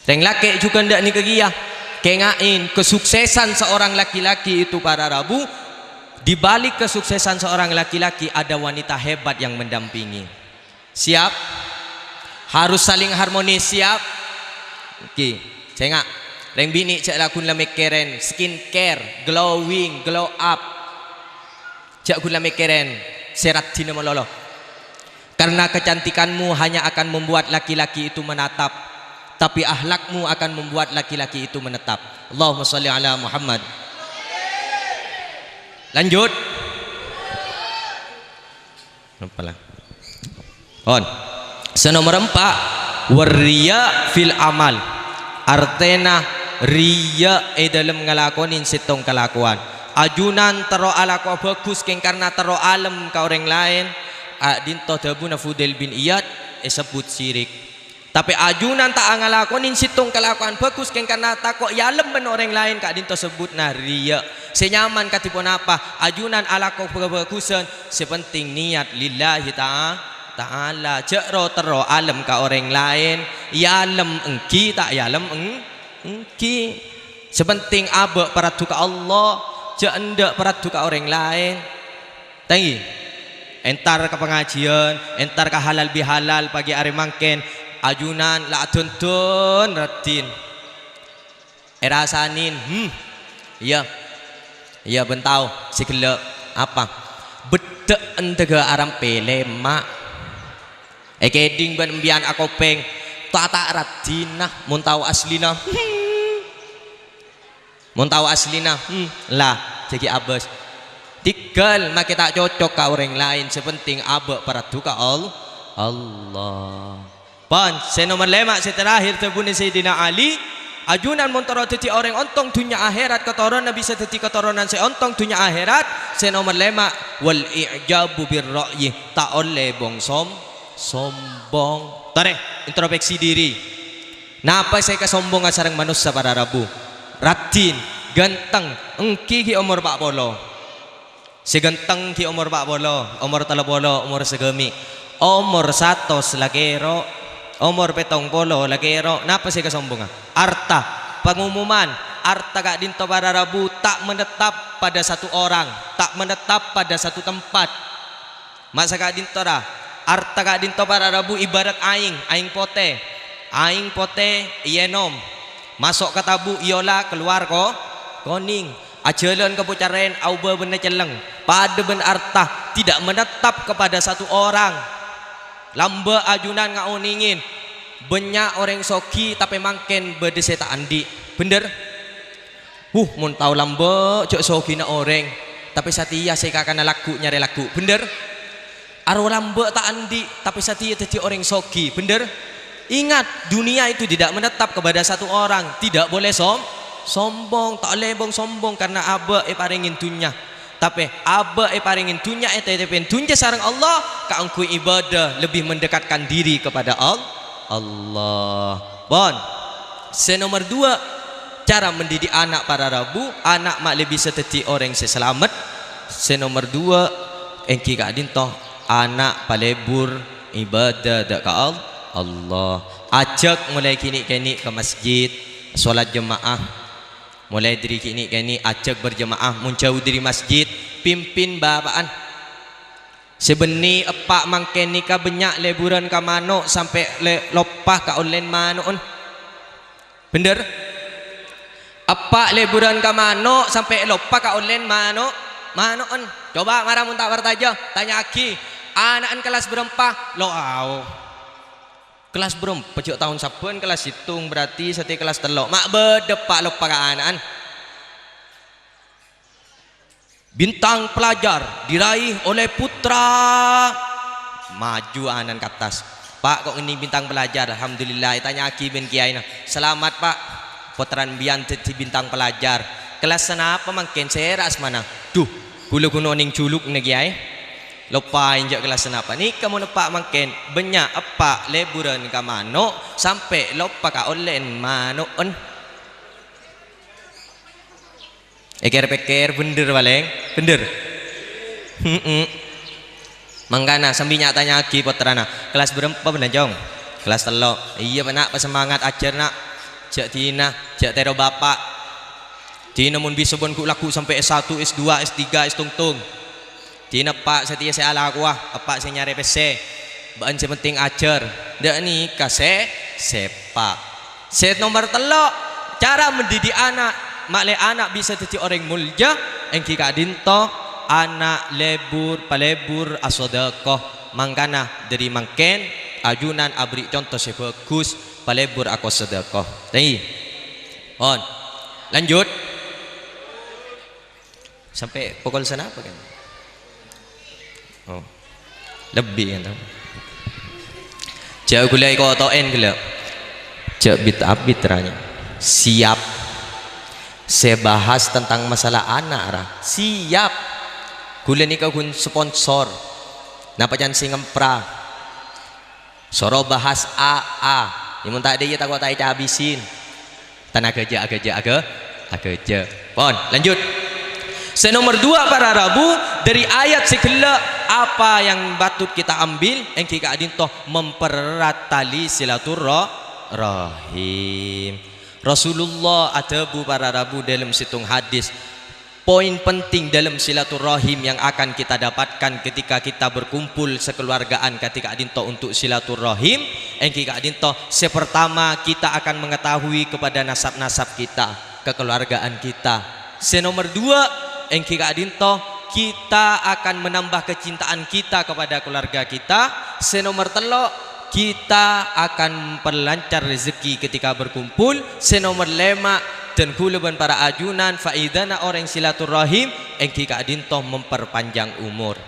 Reng lake juga ndak ni kegiah. Kengain kesuksesan seorang laki-laki itu para Rabu, di balik kesuksesan seorang laki-laki ada wanita hebat yang mendampingi. Siap? Harus saling harmonis. Siap? Oke, saya reng bini cak lakun lamek keren, skincare, glowing, glow up. Cak kun lamek keren, serat cina melolo. Karena kecantikanmu hanya akan membuat laki-laki itu menatap, tapi ahlakmu akan membuat laki-laki itu menetap. Allahumma sholli ala Muhammad. Lanjut. Apalah. On. Senomor 4, wariya fil amal. Artena riya dalam ngelakonin sitong kelakuan. Ajunan tero alako bagus keng karena tero alam ka orang lain. Dinto dabuna Fudel bin Iyad sebut syirik. Tapi ajunan tak ngalakonin situng kelakuan bagus keng karena takok yalem ben orang lain kak dinto sebut nah riya. Senyaman katipun apa? Ajunan alako bagusan sepenting niat lillahi ta'ala. Jero tero alam ka orang lain. Yalem engki tak yalem engki. Sepenting abek peradu ke Allah, je endak peradu ke orang lain. Tangi. Entar ke pengajian, entar ke halal bihalal pagi hari mangken, ajunan la tuntun ratin. Erasanin, iya. Iya bentau, sikele apa? Bedek entega aram pele mak. Keding ben mbian akopeng, tak ratina, mun tau aslina. Mun tau aslina, lah jadi abes. Tinggal mak tak cocok ka orang lain, sepenting abek peradu ka Allah. Pan, nomor 5 terakhir terbunyi Sayyidina Ali. Ajunan montoro teti orang ontong dunia akhirat ketoron nabi seteti ketoronan seontong dunia akhirat. Nomor 5 wal i'jabu birra'yi, tak oleh bong sombong. Tare introspeksi diri. Napa saya kesombongan sareng manusia pada Rabu? Ratin, ganteng, engki ki umur 40. Seganteng ki umur 40, umur 30, umur segemi. Umur 100 lagero, umur 70 lagero. Napa saya kesombongan? Arta, pengumuman, arta kak dinto pada Rabu tak menetap pada satu orang, tak menetap pada satu tempat. Masa kak dinto dah, arta kak dinto pada Rabu ibarat aing pote, ienom, masuk ke tabu iola keluar ko, koning, ajalan kepucaren, auba benda celeng, pada ben arta tidak menetap kepada satu orang. Lamba ajunan ngauningin. Banyak orang soki tapi mangken berdesa tak andi. Bener? Mun tau lamba cok soki na orang tapi satia saya kakana laku nyari laku. Bener? Aro lamba tak andi tapi satia jadi orang soki. Bener? Ingat dunia itu tidak menetap kepada satu orang. Tidak boleh sombong. Tak boleh bong sombong karena aba paringin dunya. Tapi aba paringin dunya tetepen dunya sareng Allah kaangku ibadah lebih mendekatkan diri kepada Allah. Bon. Nomor 2 cara mendidik anak pada Rabu, anak mak lebih seteti orang seselamat. Nomor 2 engki kak dinto anak palebur ibadah dak ka Allah. Ajak mulai kini ke masjid solat jemaah. Mulai dari kini ajak berjemaah muncau dari masjid, pimpin bapaan. Sebeni epak mangken nikah banyak leburan ka mano sampai lopah ka online manoon. Bener? Epak leburan ka mano sampai lopah ka online manoon. Coba marah mun tak bertaja, tanya aki. Anakan kelas berempah lo kelas berempah cok tahun saben kelas hitung berarti setiap kelas telok mak bedepak lopah ka anakan. Bintang pelajar diraih oleh putra, maju anan ke atas. Pak kok ini bintang pelajar? Alhamdulillah. Tanya aki bin kiai nah. Selamat pak, putran bian jadi bintang pelajar. Kelas sana apa mangken seras mana? Duh, kulo kuno ning culuk nih kiai. Lupa injak kelas sana apa? Nih kamu nepak mangken banyak apa leburan ke mano sampai lupa ka online manoon. Eker-peker bener baleng, bener. Mangkana sambil tanya lagi putrana kelas berapa bener jong? Kelas telok. Iya nak semangat ajar nak. Jak tina, jak tero bapak. Tina mun bisa bon ku laku sampai S1, S2, S3, S tungtung. Tina pak setia saya ala aku pak saya nyari PC. Bahan sepenting ajar. Dak ni kase sepak. Set nomor telok cara mendidik anak. Makle anak bisa jadi orang mulja engki kak dinto anak palebur asodakoh mangkana dari mangken ajunan abri contoh sebagus palebur aku sodakoh. Nih on lanjut sampai pukul sana apa kan? Oh lebih kan? Jauh gulai kau toen gula jauh bit abit teranya siap. Saya bahas tentang masalah anak rah. Siap. Gula ni kau kun sponsor. Napa jangan singempra. Soro bahas AA. Yang tak ada ya tak tak habisin. Tanah kerja kerja. Pon lanjut. Nomor 2 para Rabu dari ayat sekela apa yang patut kita ambil engki ka adinto mempererat tali silaturahim. Rasulullah adabu para rabu dalam situng hadis. Poin penting dalam silaturahim yang akan kita dapatkan ketika kita berkumpul sekeluargaan ketika adinto untuk silaturahim engki adinto sepertama kita akan mengetahui kepada nasab-nasab kita, kekeluargaan kita. Senomor dua engki adinto kita akan menambah kecintaan kita kepada keluarga kita. Senomor telo kita akan memperlancar rezeki ketika berkumpul. Senomor lima dan kuluban para ajunan faidana orang silaturahim engki kadintoh memperpanjang umur.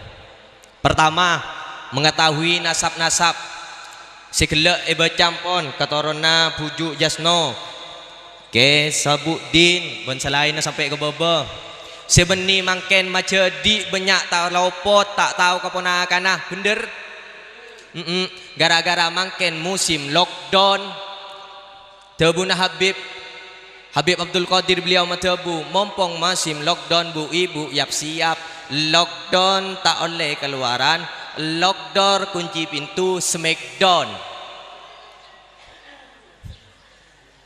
Pertama, mengetahui nasab-nasab. Sekelak eba campon katorona pujuk jasno ke Sabuddin ben selain sampai ke baba. Sebeni mangken macedi banyak tahu lopot tak tahu keponakan bener. Gara-gara mangken musim lockdown tebuna Habib Abdul Qadir beliau matabu mompong musim lockdown bu ibu siap lockdown tak oleh keluaran, lockdown kunci pintu smackdown.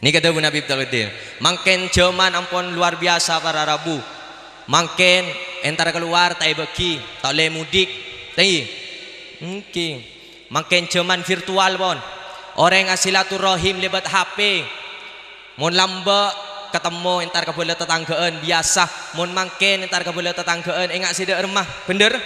Ini kata Bu Nabi Abdul Qadir mangken zaman ampun luar biasa para rabu mangken entar keluar tak beki tak oleh mudik tai mungkin mangken zaman virtual bon orang asilaturahim lebat HP mun lamba ketemu entar kabula tetanggaan biasa mun mangken entar kabula tetanggaan engak sida remah bener.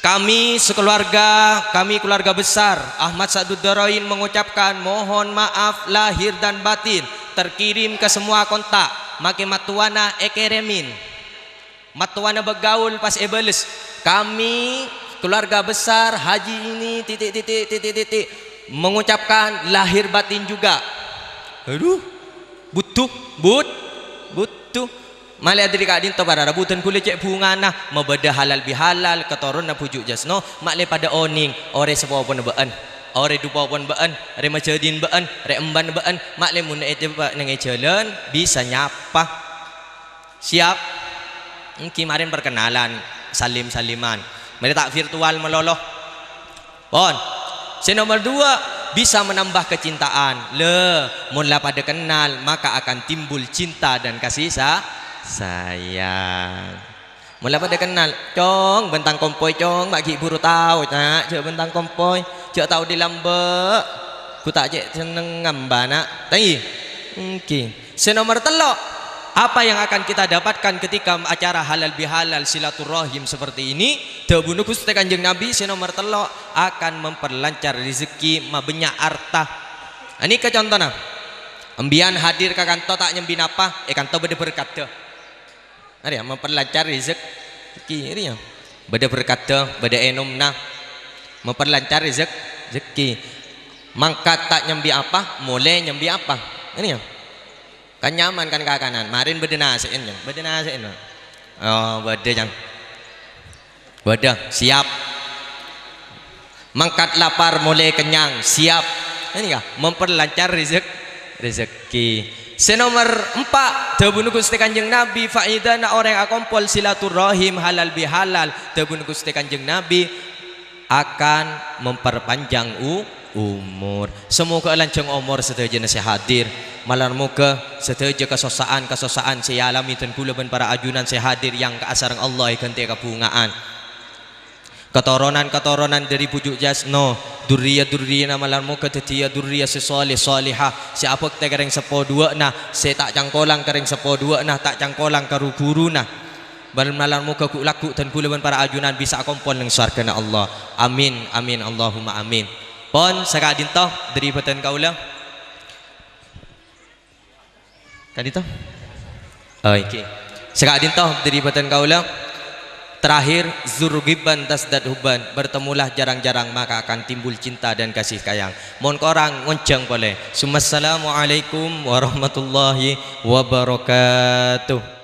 Kami sekeluarga, kami keluarga besar Ahmad Sa'duddarain mengucapkan mohon maaf lahir dan batin terkirim ke semua kontak make matuana ekeremin matuana begaul pas ebeles kami keluarga besar haji ini titik mengucapkan lahir batin juga. Aduh, butuh malih adri kadin to para rabutan kulit cek bunga nah mabada halal bihalal ketoron na pujuk jasno malih pada oning ore sepo pon baan ore dupa pon baan re macedin baan re emban baan malih mun ete nang jalan bisa nyapa siap kemarin perkenalan salim-saliman malih tak virtual meloloh pon. Nomor dua bisa menambah kecintaan. Mula pada kenal maka akan timbul cinta dan kasih sayang. Mula pada kenal, cong bentang kompoi cong bagi buru tahu nak cek bentang kompoi cek tahu di lambek ku tak cek seneng ngambana tai Nomor telo apa yang akan kita dapatkan ketika acara halal bihalal silaturahim seperti ini debunu Gusti Kanjeng Nabi nomor telo akan memperlancar rezeki mabenya arta. Ini ke contohnya embian hadir ke kantor tak nyembin apa kantor beda berkat ada ya memperlancar rezeki ini ya beda berkat beda enomna memperlancar rezeki mangkat tak nyembi apa mulai nyembi apa ini ya kan nyaman kan ke kanan marin beda nasiin oh beda jang beda siap mangkat lapar mulai kenyang siap ini ya memperlancar rezeki. Nomor 4 debunu Gusti Kanjeng Nabi faidana orang akompol silaturahim halal bihalal debunu Gusti Kanjeng Nabi akan memperpanjang umur. Semoga lancang umur sedaja nasi hadir malar muka sedaja kesosaan saya alami dan kula ban para ajunan saya hadir yang keasarang Allah ganti kabungaan ketoronan dari pujuk jasno durriya malar muka tetia durriya sesoleh solihah siapa kita kereng sepo dua nah saya tak cangkolang kereng sepo dua nah tak cangkolang karu guru nah bal malar muka ku laku dan kula ban para ajunan bisa kompon nang surga na Allah amin Allahumma amin. Pon sakadin to dari batan kaula kadito okay sakadin to dari batan kaula terakhir zurgiban tasdad huban bertemulah jarang-jarang maka akan timbul cinta dan kasih sayang. Mohon korang ngonceng boleh. Assalamualaikum warahmatullahi wabarakatuh.